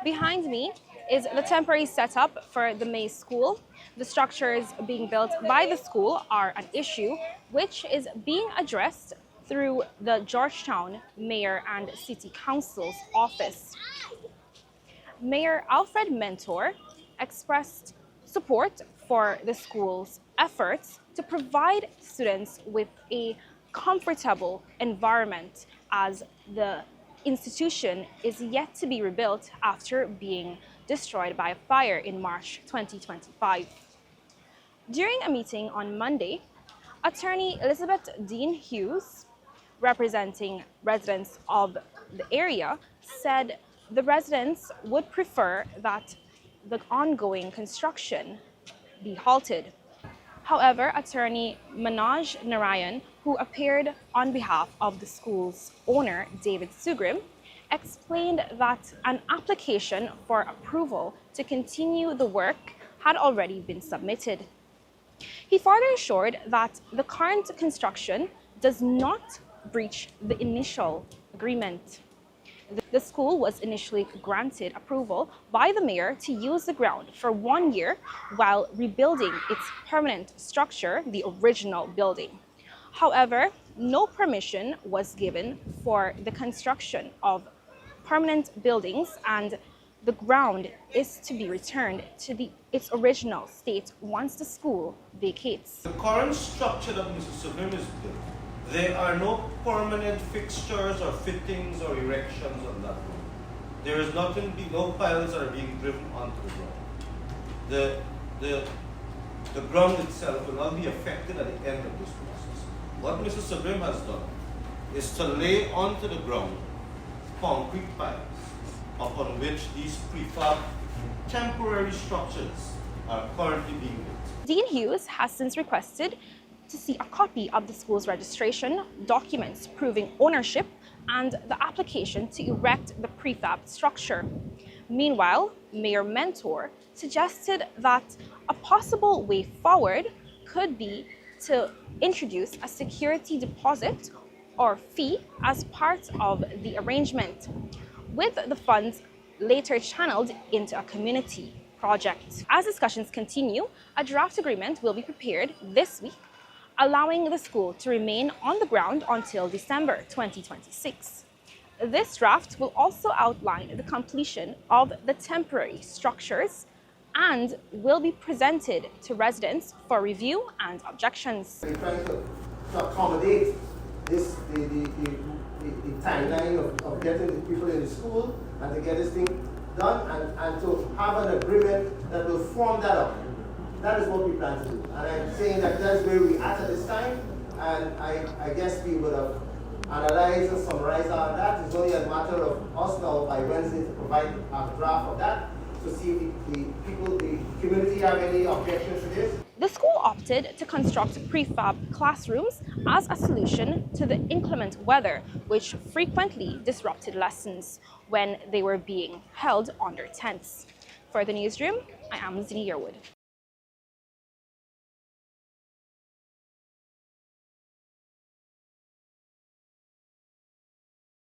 Behind me is the temporary setup for the Mae'S school. The structures being built by the school are an issue which is being addressed through the Georgetown Mayor and City Council's office. Mayor Alfred Mentor expressed support for the school's efforts to provide students with a comfortable environment as the institution is yet to be rebuilt after being destroyed by a fire in March 2025. During a meeting on Monday, attorney Elizabeth Dean Hughes, representing residents of the area, said the residents would prefer that the ongoing construction be halted. However, attorney Manoj Narayan, who appeared on behalf of the school's owner, David Sugrim, explained that an application for approval to continue the work had already been submitted. He further assured that the current construction does not breach the initial agreement. The school was initially granted approval by the mayor to use the ground for 1 year while rebuilding its permanent structure, the original building. However, no permission was given for the construction of permanent buildings, and the ground is to be returned to its original state once the school vacates. The current structure that Mr. Subryanville is built, there are no permanent fixtures or fittings or erections on that road. There is no piles are being driven onto the ground. The ground itself will not be affected at the end of this process. What Mr. Subryanville has done is to lay onto the ground concrete piles upon which these prefab temporary structures are currently being built. Dean Hughes has since requested to see a copy of the school's registration, documents proving ownership, and the application to erect the prefab structure. Meanwhile, Mayor Mentor suggested that a possible way forward could be to introduce a security deposit or fee as part of the arrangement, with the funds later channeled into a community project. As discussions continue, a draft agreement will be prepared this week, allowing the school to remain on the ground until December 2026. This draft will also outline the completion of the temporary structures and will be presented to residents for review and objections. We're trying to accommodate the timeline of getting the people in the school and to get this thing done and to have an agreement that will form that up. That is what we plan to do. And I'm saying that that's where we are at this time. And I guess we would have analyzed and summarized all that. It's only a matter of us now by Wednesday to provide a draft of that to see if the community have any objections to this. The school opted to construct prefab classrooms as a solution to the inclement weather, which frequently disrupted lessons when they were being held under tents. For the newsroom, I am Zini Yearwood.